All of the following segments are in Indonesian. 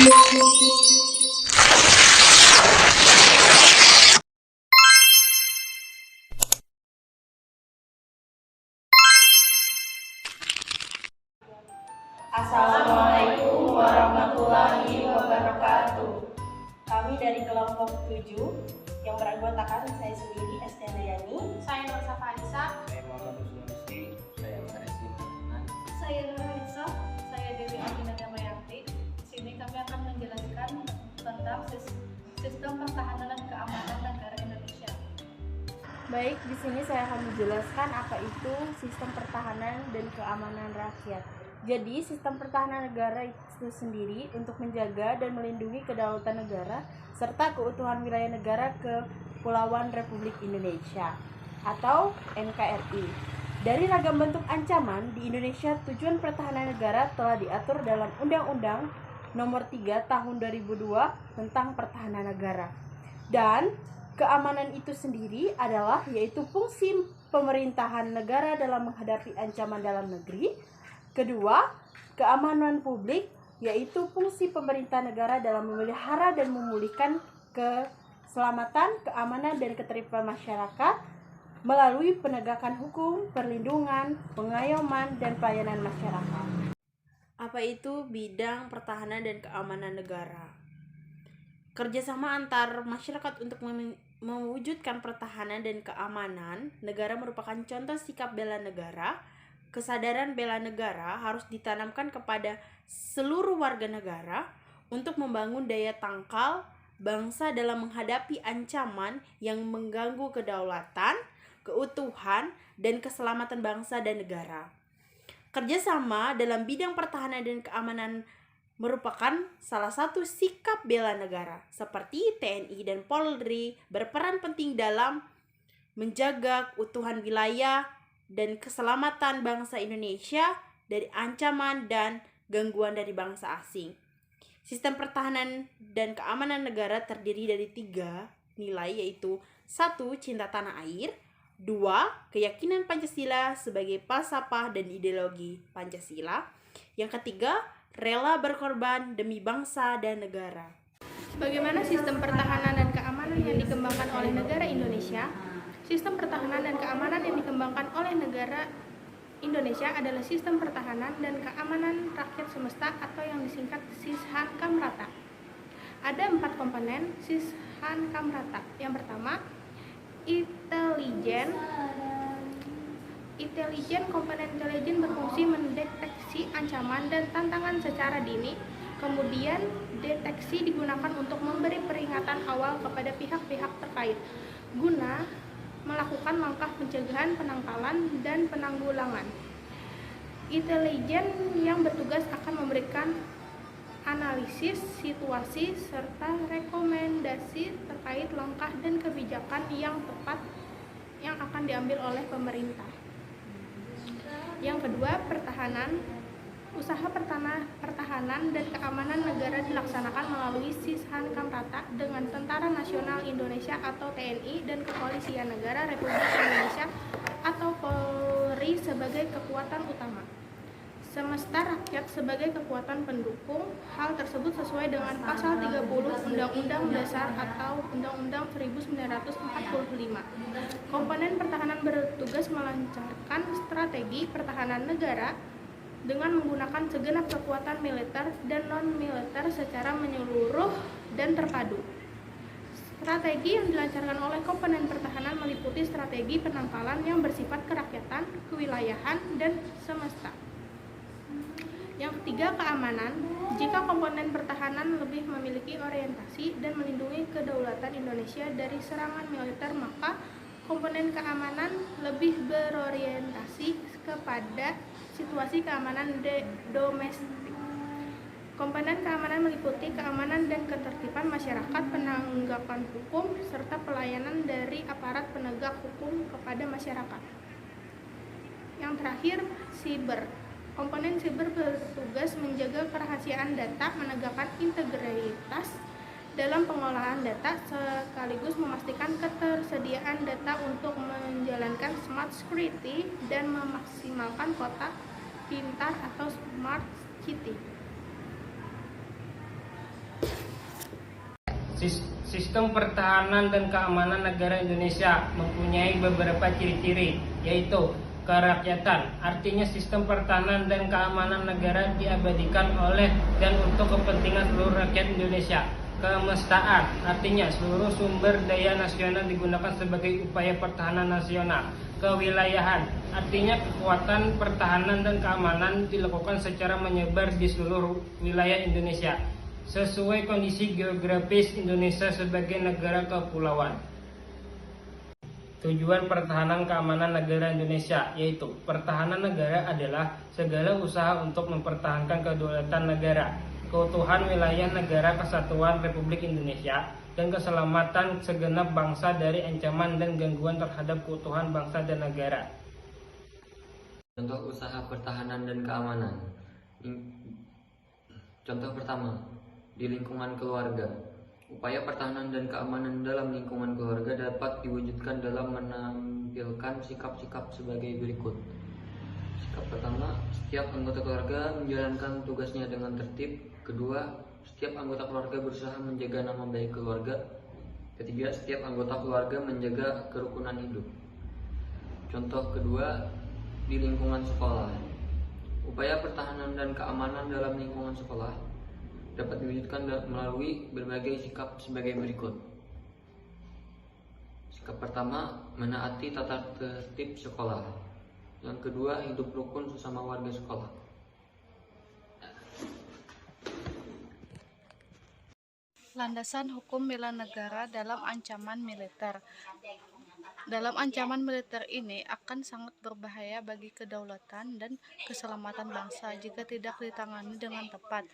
Assalamualaikum warahmatullahi wabarakatuh. Kami dari kelompok 7 yang beranggotakan saya sendiri, Estiana Yani, Saya Nur Safarisa. Saya Muhammad Husnul, saya Faresi Ferdinand. Saya Nur Halisa. Saya Dewi Aminata Mayanti. Di sini kami akan menjelaskan tentang sistem pertahanan dan keamanan negara Indonesia. Baik, di sini saya akan menjelaskan apa itu sistem pertahanan dan keamanan rakyat. Jadi, sistem pertahanan negara itu sendiri untuk menjaga dan melindungi kedaulatan negara serta keutuhan wilayah negara Kepulauan Republik Indonesia atau NKRI. Dari ragam bentuk ancaman di Indonesia, tujuan pertahanan negara telah diatur dalam Undang-Undang Nomor 3 Tahun 2002 tentang Pertahanan Negara. Dan keamanan itu sendiri adalah yaitu fungsi pemerintahan negara dalam menghadapi ancaman dalam negeri. Kedua, keamanan publik yaitu fungsi pemerintah negara dalam memelihara dan memulihkan keselamatan, keamanan, dan ketertiban masyarakat melalui penegakan hukum, perlindungan, pengayoman, dan pelayanan masyarakat. Apa itu bidang pertahanan dan keamanan negara? Kerjasama antar masyarakat untuk mewujudkan pertahanan dan keamanan negara merupakan contoh sikap bela negara. Kesadaran bela negara harus ditanamkan kepada seluruh warga negara untuk membangun daya tangkal bangsa dalam menghadapi ancaman yang mengganggu kedaulatan, keutuhan, dan keselamatan bangsa dan negara. Kerjasama dalam bidang pertahanan dan keamanan merupakan salah satu sikap bela negara, seperti TNI dan Polri berperan penting dalam menjaga keutuhan wilayah dan keselamatan bangsa Indonesia dari ancaman dan gangguan dari bangsa asing. Sistem pertahanan dan keamanan negara terdiri dari 3 nilai, yaitu 1. Cinta tanah air, 2. Keyakinan Pancasila sebagai falsafah dan ideologi Pancasila, yang ketiga, rela berkorban demi bangsa dan negara. Bagaimana sistem pertahanan dan keamanan yang dikembangkan oleh negara Indonesia? Sistem pertahanan dan keamanan yang dikembangkan oleh negara Indonesia adalah sistem pertahanan dan keamanan rakyat semesta atau yang disingkat Sishan-Kamrata. Ada 4 komponen Sishan-Kamrata. Yang pertama, intelijen. Komponen intelijen berfungsi mendeteksi ancaman dan tantangan secara dini. Kemudian, deteksi digunakan untuk memberi peringatan awal kepada pihak-pihak terkait guna melakukan langkah pencegahan, penangkalan, dan penanggulangan. Intelijen yang bertugas akan memberikan analisis situasi serta rekomendasi terkait langkah dan kebijakan yang tepat yang akan diambil oleh pemerintah. Yang kedua, pertahanan. Usaha pertahanan dan keamanan negara dilaksanakan melalui Sishan-Kamrata dengan Tentara Nasional Indonesia atau TNI dan Kepolisian Negara Republik Indonesia atau Polri sebagai kekuatan utama, semesta rakyat sebagai kekuatan pendukung. Hal tersebut sesuai dengan pasal 30 Undang-Undang Dasar atau Undang-Undang 1945. Komponen pertahanan bertugas melancarkan strategi pertahanan negara dengan menggunakan segenap kekuatan militer dan non-militer secara menyeluruh dan terpadu. Strategi yang dilancarkan oleh komponen pertahanan meliputi strategi penangkalan yang bersifat kerakyatan, kewilayahan, dan semesta. Yang ketiga, keamanan. Jika komponen pertahanan lebih memiliki orientasi dan melindungi kedaulatan Indonesia dari serangan militer, maka komponen keamanan lebih berorientasi kepada situasi keamanan domestik. Komponen keamanan meliputi keamanan dan ketertiban masyarakat, penegakan hukum, serta pelayanan dari aparat penegak hukum kepada masyarakat. Yang terakhir, siber. Komponen siber bertugas menjaga kerahasiaan data, menegakkan integritas dalam pengolahan data, sekaligus memastikan ketersediaan data untuk menjalankan smart security dan memaksimalkan kota pintar atau smart city. Sistem pertahanan dan keamanan negara Indonesia mempunyai beberapa ciri-ciri, yaitu kerakyatan, artinya sistem pertahanan dan keamanan negara diabadikan oleh dan untuk kepentingan seluruh rakyat Indonesia. Kemestaan, artinya seluruh sumber daya nasional digunakan sebagai upaya pertahanan nasional. Kewilayahan, artinya kekuatan pertahanan dan keamanan dilakukan secara menyebar di seluruh wilayah Indonesia sesuai kondisi geografis Indonesia sebagai negara kepulauan. Tujuan pertahanan keamanan negara Indonesia, yaitu pertahanan negara adalah segala usaha untuk mempertahankan kedaulatan negara, keutuhan wilayah negara kesatuan Republik Indonesia, dan keselamatan segenap bangsa dari ancaman dan gangguan terhadap keutuhan bangsa dan negara. Contoh usaha pertahanan dan keamanan. Contoh pertama, di lingkungan keluarga. Upaya pertahanan dan keamanan dalam lingkungan keluarga dapat diwujudkan dalam menampilkan sikap-sikap sebagai berikut. Sikap pertama, setiap anggota keluarga menjalankan tugasnya dengan tertib. Kedua, setiap anggota keluarga berusaha menjaga nama baik keluarga. Ketiga, setiap anggota keluarga menjaga kerukunan hidup. Contoh kedua, di lingkungan sekolah. Upaya pertahanan dan keamanan dalam lingkungan sekolah dapat diwujudkan melalui berbagai sikap sebagai berikut. Sikap pertama, menaati tata tertib sekolah. Yang kedua, hidup rukun sesama warga sekolah. Landasan hukum bela negara dalam ancaman militer. Dalam ancaman militer ini akan sangat berbahaya bagi kedaulatan dan keselamatan bangsa jika tidak ditangani dengan tepat.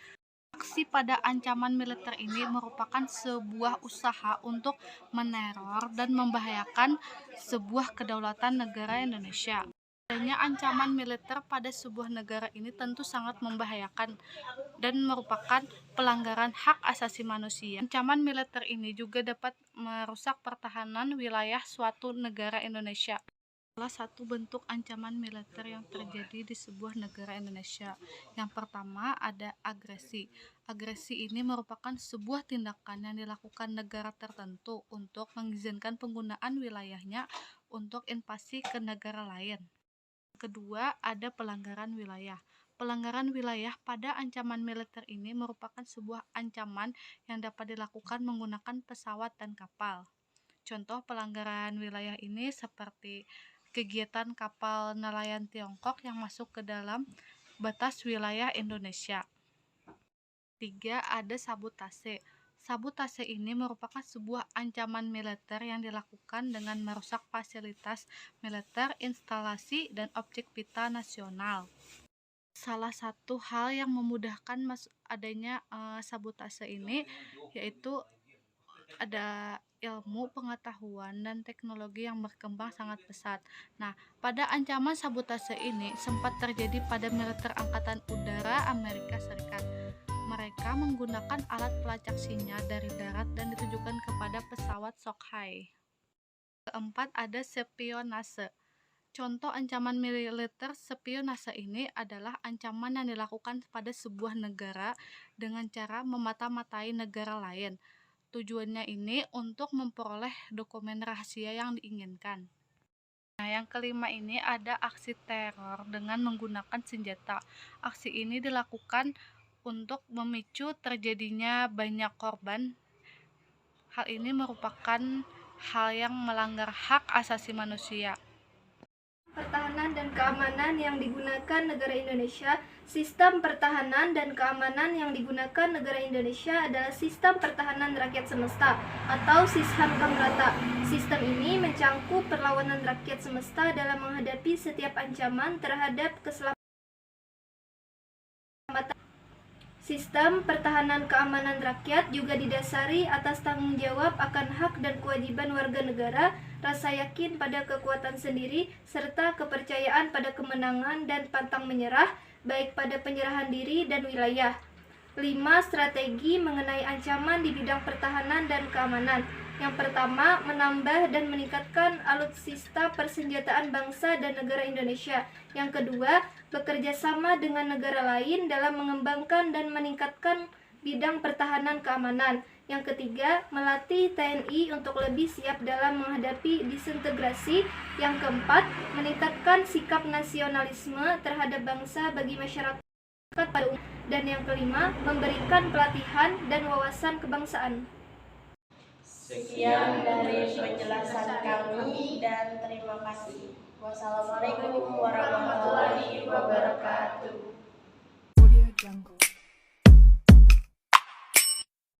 Aksi pada ancaman militer ini merupakan sebuah usaha untuk meneror dan membahayakan sebuah kedaulatan negara Indonesia. Adanya ancaman militer pada sebuah negara ini tentu sangat membahayakan dan merupakan pelanggaran hak asasi manusia. Ancaman militer ini juga dapat merusak pertahanan wilayah suatu negara Indonesia. Salah satu bentuk ancaman militer yang terjadi di sebuah negara Indonesia. Yang pertama ada agresi. Agresi ini merupakan sebuah tindakan yang dilakukan negara tertentu untuk mengizinkan penggunaan wilayahnya untuk invasi ke negara lain. Kedua, ada pelanggaran wilayah. Pelanggaran wilayah pada ancaman militer ini merupakan sebuah ancaman yang dapat dilakukan menggunakan pesawat dan kapal. Contoh pelanggaran wilayah ini seperti kegiatan kapal nelayan Tiongkok yang masuk ke dalam batas wilayah Indonesia. 3. Ada sabotase. Sabotase ini merupakan sebuah ancaman militer yang dilakukan dengan merusak fasilitas militer, instalasi, dan objek vital nasional. Salah satu hal yang memudahkan adanya sabotase ini yaitu ada ilmu, pengetahuan, dan teknologi yang berkembang sangat pesat. Nah, pada ancaman sabotase ini sempat terjadi pada militer Angkatan Udara Amerika Serikat. Mereka menggunakan alat pelacak sinyal dari darat dan ditujukan kepada pesawat Sukhoi. Keempat, ada spionase. Contoh ancaman militer spionase ini adalah ancaman yang dilakukan pada sebuah negara dengan cara memata-matai negara lain. Tujuannya ini untuk memperoleh dokumen rahasia yang diinginkan. Nah, yang kelima ini ada aksi teror dengan menggunakan senjata. Aksi ini dilakukan untuk memicu terjadinya banyak korban. Hal ini merupakan hal yang melanggar hak asasi manusia. Pertahanan dan keamanan yang digunakan negara Indonesia. Sistem pertahanan dan keamanan yang digunakan negara Indonesia adalah sistem pertahanan rakyat semesta atau Sisham Kamrata. Sistem ini mencangkup perlawanan rakyat semesta dalam menghadapi setiap ancaman terhadap keselamatan. Sistem pertahanan keamanan rakyat juga didasari atas tanggung jawab akan hak dan kewajiban warga negara, rasa yakin pada kekuatan sendiri, serta kepercayaan pada kemenangan dan pantang menyerah, baik pada penyerahan diri dan wilayah. 5. Strategi mengenai ancaman di bidang pertahanan dan keamanan. Yang pertama, menambah dan meningkatkan alutsista persenjataan bangsa dan negara Indonesia. Yang kedua, bekerja sama dengan negara lain dalam mengembangkan dan meningkatkan bidang pertahanan keamanan. Yang ketiga, melatih TNI untuk lebih siap dalam menghadapi disintegrasi. Yang keempat, meningkatkan sikap nasionalisme terhadap bangsa bagi masyarakat pada umumnya. Dan yang kelima, memberikan pelatihan dan wawasan kebangsaan. Sekian dari penjelasan kami dan terima kasih. Wassalamualaikum warahmatullahi wabarakatuh. Audio Jungle.